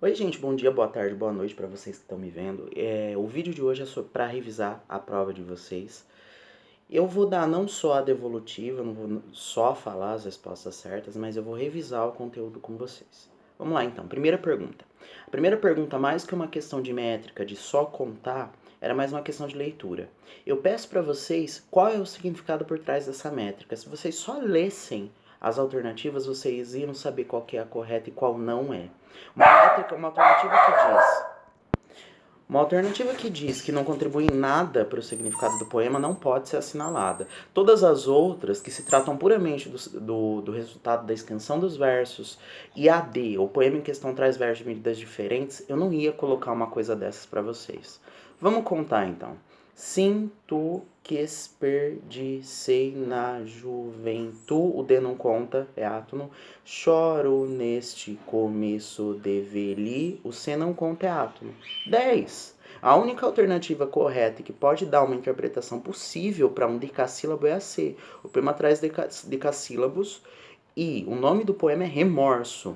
Oi, gente, bom dia, boa tarde, boa noite para vocês que estão me vendo. O vídeo de hoje é para revisar a prova de vocês. Eu vou dar não só a devolutiva, não vou só falar as respostas certas, mas eu vou revisar o conteúdo com vocês. Vamos lá então, primeira pergunta. A primeira pergunta, mais que uma questão de métrica, de só contar, era mais uma questão de leitura. Eu peço para vocês qual é o significado por trás dessa métrica. Se vocês só lessem as alternativas, vocês iam saber qual que é a correta e qual não é. Uma métrica, uma alternativa que diz que não contribui em nada para o significado do poema não pode ser assinalada. Todas as outras, que se tratam puramente do resultado da extensão dos versos, e a D, o poema em questão traz versos de medidas diferentes, eu não ia colocar uma coisa dessas para vocês. Vamos contar então. Sinto que desperdicei na juventude, o D não conta, é átono. Choro neste começo de veli, o C não conta, é átono. 10. A única alternativa correta e que pode dar uma interpretação possível para um decassílabo é a C. O poema traz decassílabos e o nome do poema é Remorso.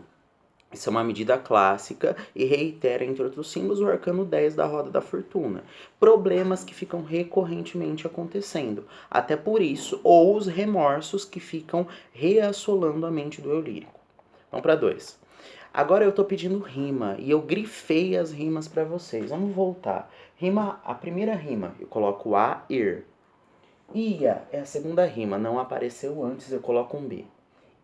Isso é uma medida clássica e reitera, entre outros símbolos, o arcano 10 da roda da fortuna. Problemas que ficam recorrentemente acontecendo. Até por isso, ou os remorsos que ficam reassolando a mente do eu lírico. Vamos para 2. Agora eu tô pedindo rima e eu grifei as rimas para vocês. Vamos voltar. Rima, a primeira rima, eu coloco A, ir. Ia é a segunda rima, não apareceu antes, eu coloco um B.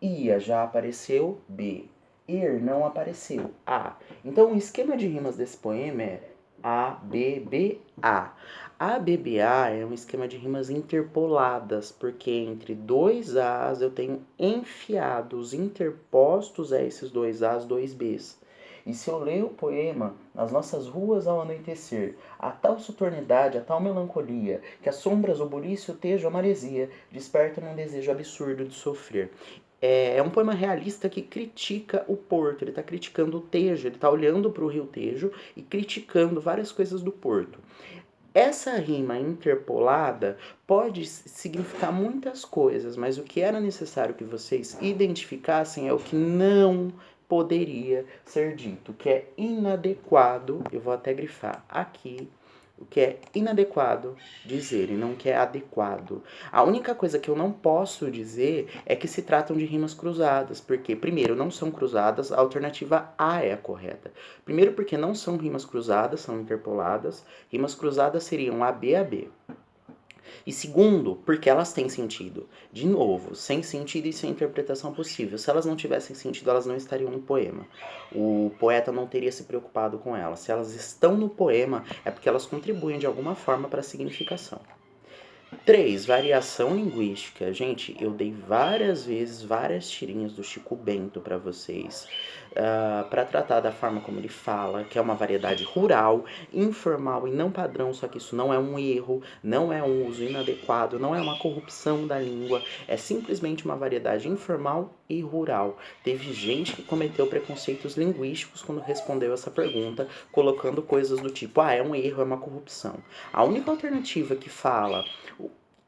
Ia já apareceu B. Ir não apareceu A. Então o esquema de rimas desse poema é A, B, B, A. A, B, B, A é um esquema de rimas interpoladas, porque entre dois As eu tenho enfiados, interpostos a esses dois As, dois Bs. E se eu ler o poema, nas nossas ruas ao anoitecer, a tal soturnidade, a tal melancolia, que as sombras, o buliço, o tejo, a maresia, despertam um desejo absurdo de sofrer. É um poema realista que critica o porto, ele está criticando o Tejo, ele está olhando para o rio Tejo e criticando várias coisas do porto. Essa rima interpolada pode significar muitas coisas, mas o que era necessário que vocês identificassem é o que não poderia ser dito, o que é inadequado, eu vou até grifar aqui, o que é inadequado dizer e não que é adequado. A única coisa que eu não posso dizer é que se tratam de rimas cruzadas, porque, primeiro, não são cruzadas, a alternativa A é a correta. Primeiro, porque não são rimas cruzadas, são interpoladas. Rimas cruzadas seriam AB a B. E segundo, porque elas têm sentido. De novo, sem sentido e sem interpretação possível. Se elas não tivessem sentido, elas não estariam no poema. O poeta não teria se preocupado com elas. Se elas estão no poema, é porque elas contribuem de alguma forma para a significação. 3. Variação linguística. Gente, eu dei várias vezes várias tirinhas do Chico Bento para vocês, para tratar da forma como ele fala, que é uma variedade rural, informal e não padrão, só que isso não é um erro, não é um uso inadequado, não é uma corrupção da língua, é simplesmente uma variedade informal e rural. Teve gente que cometeu preconceitos linguísticos quando respondeu essa pergunta, colocando coisas do tipo, é um erro, é uma corrupção. A única alternativa que fala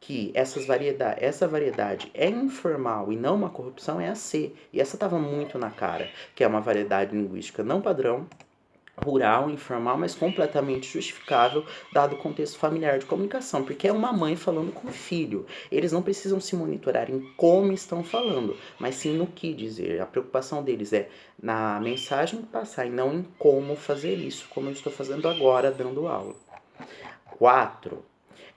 que essa variedade é informal e não uma corrupção é a C. E essa estava muito na cara, que é uma variedade linguística não padrão, rural, informal, mas completamente justificável dado o contexto familiar de comunicação, porque é uma mãe falando com o filho. Eles não precisam se monitorar em como estão falando, mas sim no que dizer. A preocupação deles é na mensagem passar e não em como fazer isso, como eu estou fazendo agora dando aula. 4.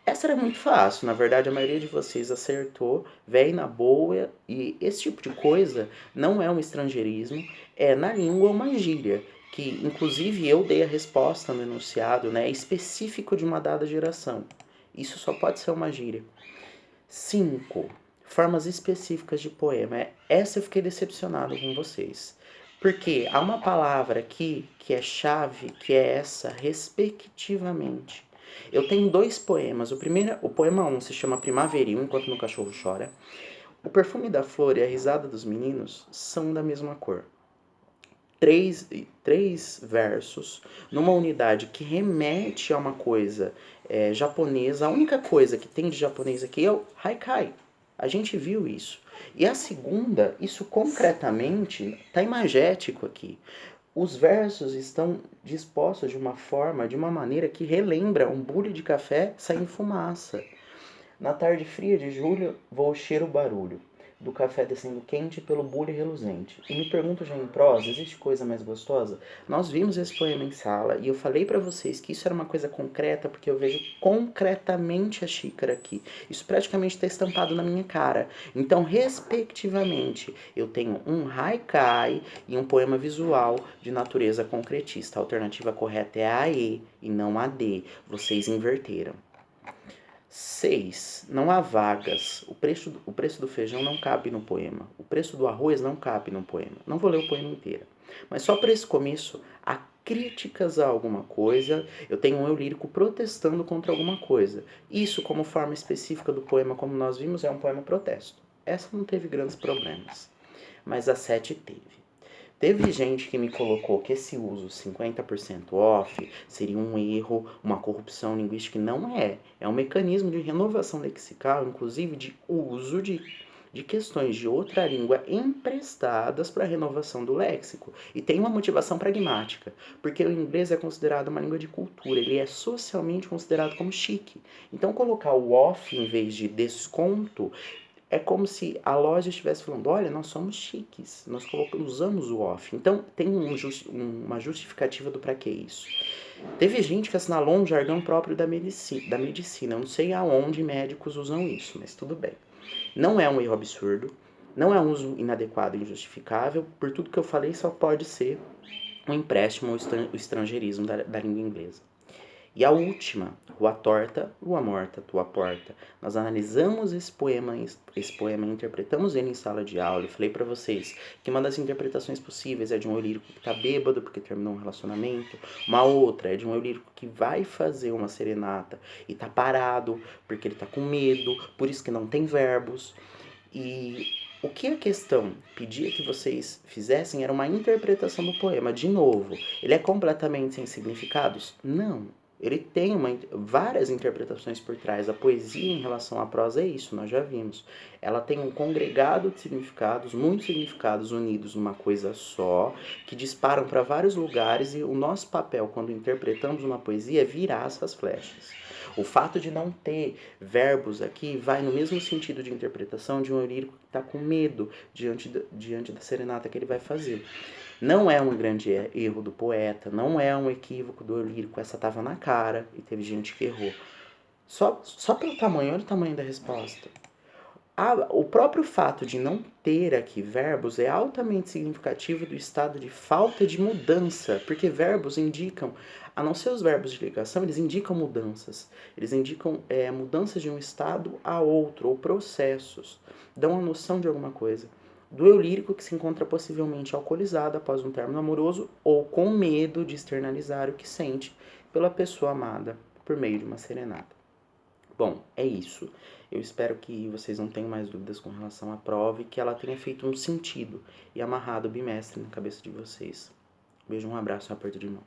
Essa era muito fácil, na verdade a maioria de vocês acertou, véi na boa, e esse tipo de coisa não é um estrangeirismo, é na língua uma gíria, que inclusive eu dei a resposta no enunciado, né, específico de uma dada geração. Isso só pode ser uma gíria. 5. Formas específicas de poema. Essa eu fiquei decepcionado com vocês. Porque há uma palavra aqui que é chave, que é essa, respectivamente. Eu tenho dois poemas. O poema 1 se chama Primaveril, Enquanto Meu Cachorro Chora. O perfume da flor e a risada dos meninos são da mesma cor. Três versos numa unidade que remete a uma coisa japonesa. A única coisa que tem de japonês aqui é o haikai. A gente viu isso. E a segunda, isso concretamente, está imagético aqui. Os versos estão dispostos de uma forma, de uma maneira que relembra um bule de café saindo fumaça. Na tarde fria de julho, vou cheiro o barulho do café descendo quente pelo bule reluzente. E me pergunto já em prosa, existe coisa mais gostosa? Nós vimos esse poema em sala e eu falei para vocês que isso era uma coisa concreta porque eu vejo concretamente a xícara aqui. Isso praticamente está estampado na minha cara. Então, respectivamente, eu tenho um haikai e um poema visual de natureza concretista. A alternativa correta é a E e não a D. Vocês inverteram. 6. Não há vagas. O preço do feijão não cabe no poema. O preço do arroz não cabe no poema. Não vou ler o poema inteiro. Mas só para esse começo, há críticas a alguma coisa. Eu tenho um eu lírico protestando contra alguma coisa. Isso, como forma específica do poema, como nós vimos, é um poema protesto. Essa não teve grandes problemas. Mas a 7 teve. Teve gente que me colocou que esse uso 50% off seria um erro, uma corrupção linguística, e não é. É um mecanismo de renovação lexical, inclusive de uso de questões de outra língua emprestadas para a renovação do léxico. E tem uma motivação pragmática, porque o inglês é considerado uma língua de cultura, ele é socialmente considerado como chique. Então colocar o off em vez de desconto é como se a loja estivesse falando, olha, nós somos chiques, nós usamos o off. Então tem uma justificativa do para que isso. Teve gente que assinalou um jargão próprio da medicina. Eu não sei aonde médicos usam isso, mas tudo bem. Não é um erro absurdo, não é um uso inadequado e injustificável. Por tudo que eu falei, só pode ser um empréstimo ou estrangeirismo da língua inglesa. E a última, Rua Torta, Lua Morta, Tua Porta. Nós analisamos esse poema e interpretamos ele em sala de aula. Eu falei para vocês que uma das interpretações possíveis é de um eu lírico que tá bêbado porque terminou um relacionamento. Uma outra é de um eu lírico que vai fazer uma serenata e tá parado porque ele tá com medo, por isso que não tem verbos. E o que a questão pedia que vocês fizessem era uma interpretação do poema. De novo, ele é completamente sem significados? Não. Ele tem várias interpretações por trás. A poesia em relação à prosa é isso, nós já vimos. Ela tem um congregado de significados, muitos significados unidos numa coisa só, que disparam para vários lugares, e o nosso papel quando interpretamos uma poesia é virar essas flechas. O fato de não ter verbos aqui vai no mesmo sentido de interpretação de um eu lírico que está com medo diante da serenata que ele vai fazer. Não é um grande erro do poeta, não é um equívoco do eu lírico, essa tava na cara e teve gente que errou. Só pelo tamanho, olha o tamanho da resposta. O próprio fato de não ter aqui verbos é altamente significativo do estado de falta de mudança, porque verbos indicam, a não ser os verbos de ligação, eles indicam mudanças. Eles indicam mudanças de um estado a outro, ou processos. Dão a noção de alguma coisa. Do eu lírico que se encontra possivelmente alcoolizado após um término amoroso ou com medo de externalizar o que sente pela pessoa amada por meio de uma serenata. Bom, é isso. Eu espero que vocês não tenham mais dúvidas com relação à prova e que ela tenha feito um sentido e amarrado o bimestre na cabeça de vocês. Beijo, um abraço e um aperto de mão.